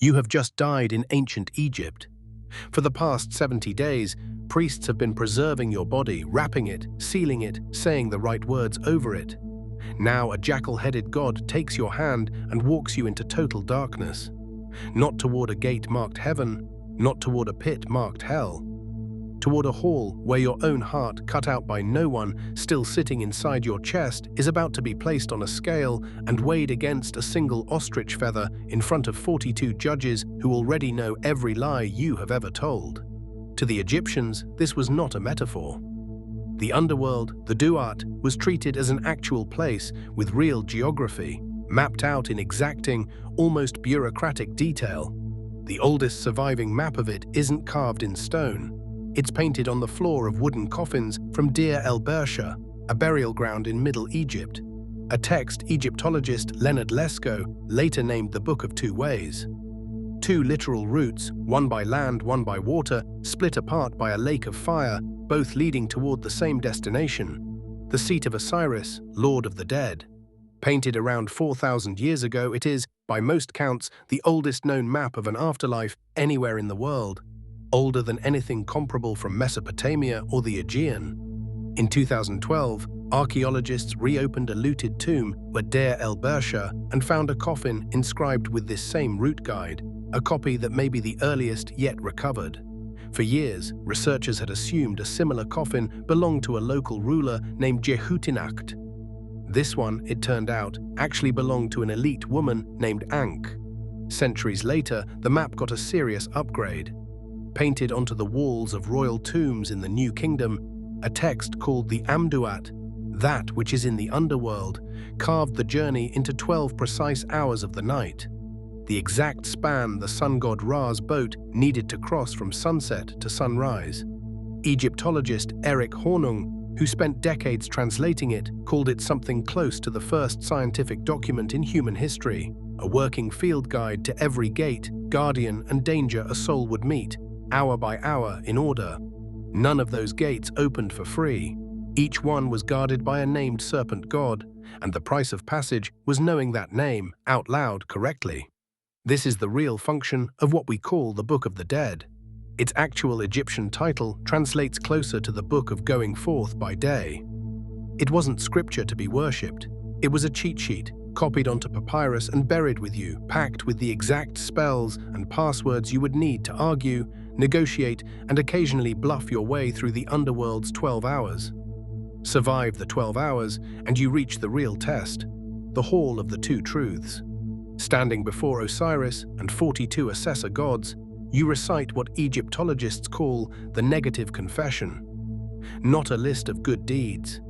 You have just died in ancient Egypt. For the past 70 days, priests have been preserving your body, wrapping it, sealing it, saying the right words over it. Now a jackal-headed god takes your hand and walks you into total darkness. Not toward a gate marked heaven, not toward a pit marked hell. Toward a hall where your own heart, cut out by no one, still sitting inside your chest, is about to be placed on a scale and weighed against a single ostrich feather in front of 42 judges who already know every lie you have ever told. To the Egyptians, this was not a metaphor. The underworld, the Duat, was treated as an actual place with real geography, mapped out in exacting, almost bureaucratic detail. The oldest surviving map of it isn't carved in stone. It's painted on the floor of wooden coffins from Deir el-Bersha, a burial ground in Middle Egypt, a text Egyptologist Leonard Lesko later named the Book of Two Ways. Two literal routes, one by land, one by water, split apart by a lake of fire, both leading toward the same destination, the seat of Osiris, Lord of the Dead. Painted around 4,000 years ago, it is, by most counts, the oldest known map of an afterlife anywhere in the world, older than anything comparable from Mesopotamia or the Aegean. In 2012, archaeologists reopened a looted tomb at Deir el-Bersha and found a coffin inscribed with this same route guide, a copy that may be the earliest yet recovered. For years, researchers had assumed a similar coffin belonged to a local ruler named Jehutinacht. This one, it turned out, actually belonged to an elite woman named Ankh. Centuries later, the map got a serious upgrade. Painted onto the walls of royal tombs in the New Kingdom, a text called the Amduat, that which is in the underworld, carved the journey into 12 precise hours of the night, the exact span the sun god Ra's boat needed to cross from sunset to sunrise. Egyptologist Eric Hornung, who spent decades translating it, called it something close to the first scientific document in human history, a working field guide to every gate, guardian, and danger a soul would meet, hour by hour in order. None of those gates opened for free. Each one was guarded by a named serpent god, and the price of passage was knowing that name out loud correctly. This is the real function of what we call the Book of the Dead. Its actual Egyptian title translates closer to the Book of Going Forth by Day. It wasn't scripture to be worshipped. It was a cheat sheet, copied onto papyrus and buried with you, packed with the exact spells and passwords you would need to argue, negotiate, and occasionally bluff your way through the underworld's 12 hours. Survive the 12 hours, and you reach the real test, the Hall of the Two Truths. Standing before Osiris and 42 assessor gods, you recite what Egyptologists call the negative confession. Not a list of good deeds,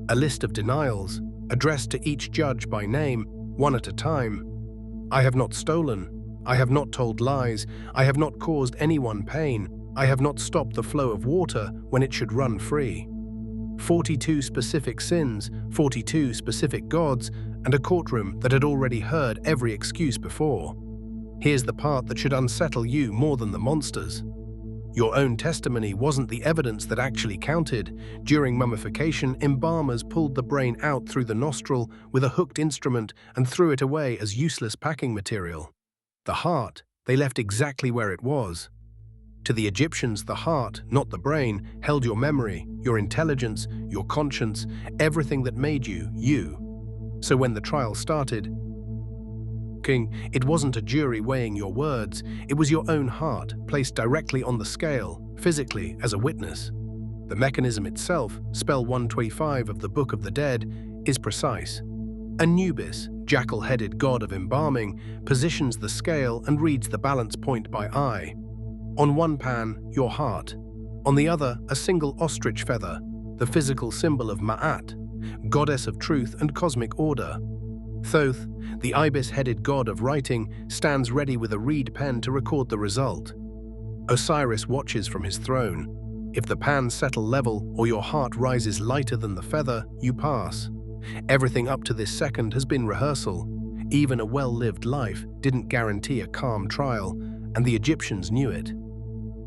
a list of denials, addressed to each judge by name, one at a time. I have not stolen. I have not told lies. I have not caused anyone pain. I have not stopped the flow of water when it should run free. 42 specific sins, 42 specific gods, and a courtroom that had already heard every excuse before. Here's the part that should unsettle you more than the monsters. Your own testimony wasn't the evidence that actually counted. During mummification, embalmers pulled the brain out through the nostril with a hooked instrument and threw it away as useless packing material. The heart, they left exactly where it was. To the Egyptians, the heart, not the brain, held your memory, your intelligence, your conscience, everything that made you, you. So when the trial started, King, it wasn't a jury weighing your words, it was your own heart, placed directly on the scale, physically, as a witness. The mechanism itself, spell 125 of the Book of the Dead, is precise. Anubis, jackal-headed god of embalming, positions the scale and reads the balance point by eye. On one pan, your heart. On the other, a single ostrich feather, the physical symbol of Ma'at, goddess of truth and cosmic order. Thoth, the ibis-headed god of writing, stands ready with a reed pen to record the result. Osiris watches from his throne. If the pans settle level or your heart rises lighter than the feather, you pass. Everything up to this second has been rehearsal. Even a well-lived life didn't guarantee a calm trial, and the Egyptians knew it.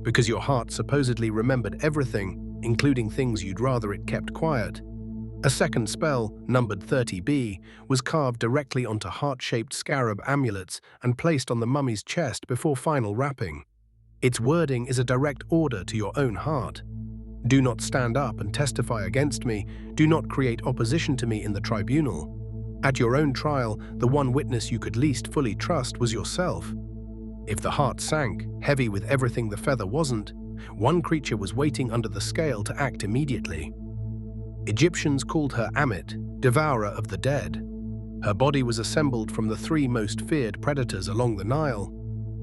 Because your heart supposedly remembered everything, including things you'd rather it kept quiet. A second spell, numbered 30B, was carved directly onto heart-shaped scarab amulets and placed on the mummy's chest before final wrapping. Its wording is a direct order to your own heart. Do not stand up and testify against me. Do not create opposition to me in the tribunal. At your own trial, the one witness you could least fully trust was yourself. If the heart sank, heavy with everything the feather wasn't, one creature was waiting under the scale to act immediately. Egyptians called her Ammit, devourer of the dead. Her body was assembled from the three most feared predators along the Nile: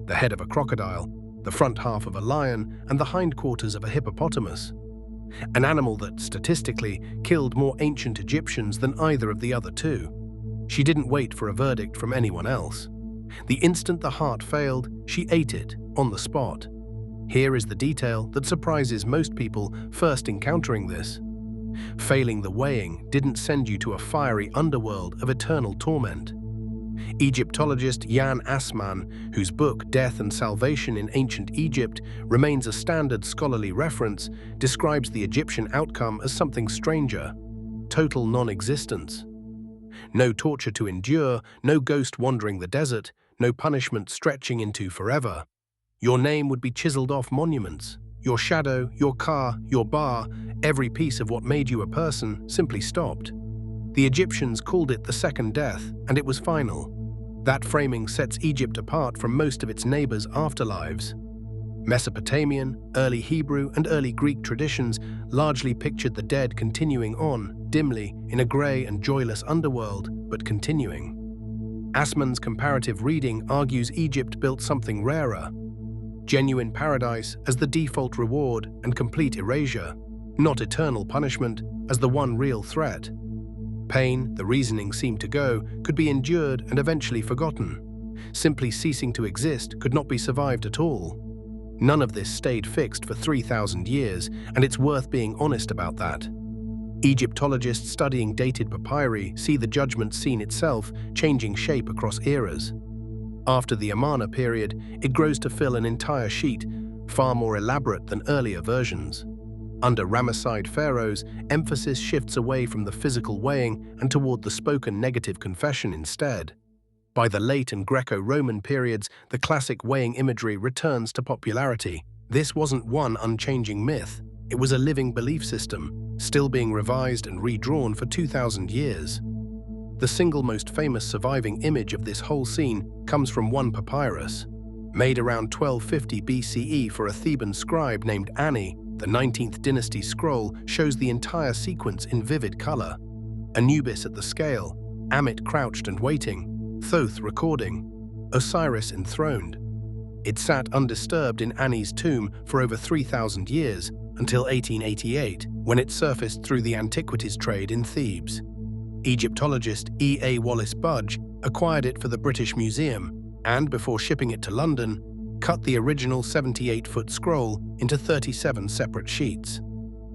the head of a crocodile, the front half of a lion, and the hindquarters of a hippopotamus. An animal that, statistically, killed more ancient Egyptians than either of the other two. She didn't wait for a verdict from anyone else. The instant the heart failed, she ate it, on the spot. Here is the detail that surprises most people first encountering this. Failing the weighing didn't send you to a fiery underworld of eternal torment. Egyptologist Jan Assmann, whose book Death and Salvation in Ancient Egypt remains a standard scholarly reference, describes the Egyptian outcome as something stranger: total non-existence. No torture to endure, no ghost wandering the desert, no punishment stretching into forever. Your name would be chiseled off monuments. Your shadow, your car, your bar, every piece of what made you a person simply stopped. The Egyptians called it the second death, and it was final. That framing sets Egypt apart from most of its neighbors' afterlives. Mesopotamian, early Hebrew, and early Greek traditions largely pictured the dead continuing on, dimly, in a grey and joyless underworld, but continuing. Assmann's comparative reading argues Egypt built something rarer: genuine paradise as the default reward and complete erasure, not eternal punishment as the one real threat. Pain, the reasoning seemed to go, could be endured and eventually forgotten. Simply ceasing to exist could not be survived at all. None of this stayed fixed for 3,000 years, and it's worth being honest about that. Egyptologists studying dated papyri see the judgment scene itself changing shape across eras. After the Amarna period, it grows to fill an entire sheet, far more elaborate than earlier versions. Under Ramesside pharaohs, emphasis shifts away from the physical weighing and toward the spoken negative confession instead. By the late and Greco-Roman periods, the classic weighing imagery returns to popularity. This wasn't one unchanging myth. It was a living belief system, still being revised and redrawn for 2,000 years. The single most famous surviving image of this whole scene comes from one papyrus. Made around 1250 BCE for a Theban scribe named Ani, the 19th dynasty scroll shows the entire sequence in vivid color. Anubis at the scale, Ammit crouched and waiting, Thoth recording, Osiris enthroned. It sat undisturbed in Ani's tomb for over 3,000 years, until 1888, when it surfaced through the antiquities trade in Thebes. Egyptologist E.A. Wallace Budge acquired it for the British Museum and, before shipping it to London, cut the original 78-foot scroll into 37 separate sheets.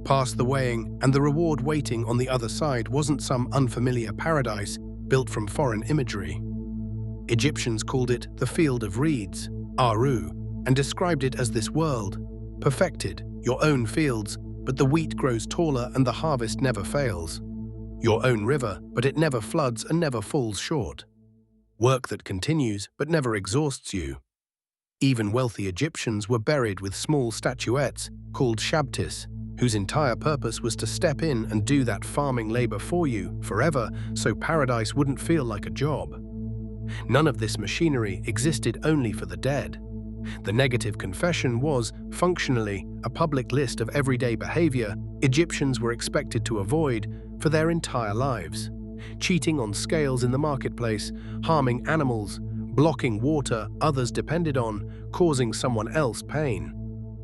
Past the weighing, and the reward waiting on the other side wasn't some unfamiliar paradise built from foreign imagery. Egyptians called it the Field of Reeds, Aru, and described it as this world, perfected, your own fields, but the wheat grows taller and the harvest never fails. Your own river, but it never floods and never falls short. Work that continues but never exhausts you. Even wealthy Egyptians were buried with small statuettes called shabtis, whose entire purpose was to step in and do that farming labor for you forever, so paradise wouldn't feel like a job. None of this machinery existed only for the dead. The negative confession was, functionally, a public list of everyday behavior Egyptians were expected to avoid for their entire lives. Cheating on scales in the marketplace, harming animals, blocking water others depended on, causing someone else pain.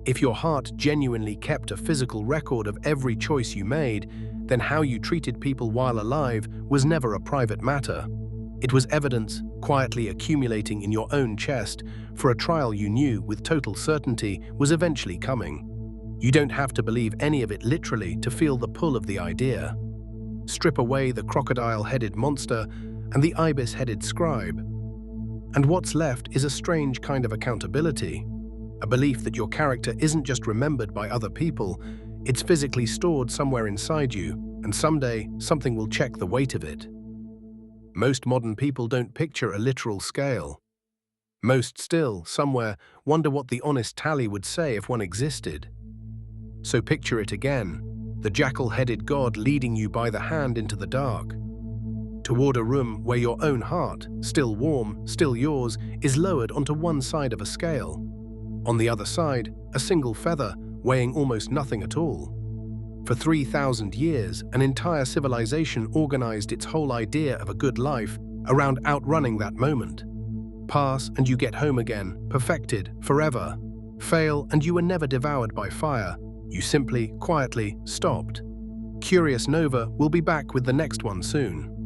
If your heart genuinely kept a physical record of every choice you made, then how you treated people while alive was never a private matter. It was evidence quietly accumulating in your own chest for a trial you knew with total certainty was eventually coming. You don't have to believe any of it literally to feel the pull of the idea. Strip away the crocodile-headed monster and the ibis-headed scribe, and what's left is a strange kind of accountability, a belief that your character isn't just remembered by other people, it's physically stored somewhere inside you, and someday something will check the weight of it. Most modern people don't picture a literal scale. Most still, somewhere, wonder what the honest tally would say if one existed. So picture it again, the jackal-headed god leading you by the hand into the dark, toward a room where your own heart, still warm, still yours, is lowered onto one side of a scale. On the other side, a single feather, weighing almost nothing at all. For 3,000 years, an entire civilization organized its whole idea of a good life around outrunning that moment. Pass and you get home again, perfected, forever. Fail and you were never devoured by fire. You simply, quietly stopped. Curious Nova will be back with the next one soon.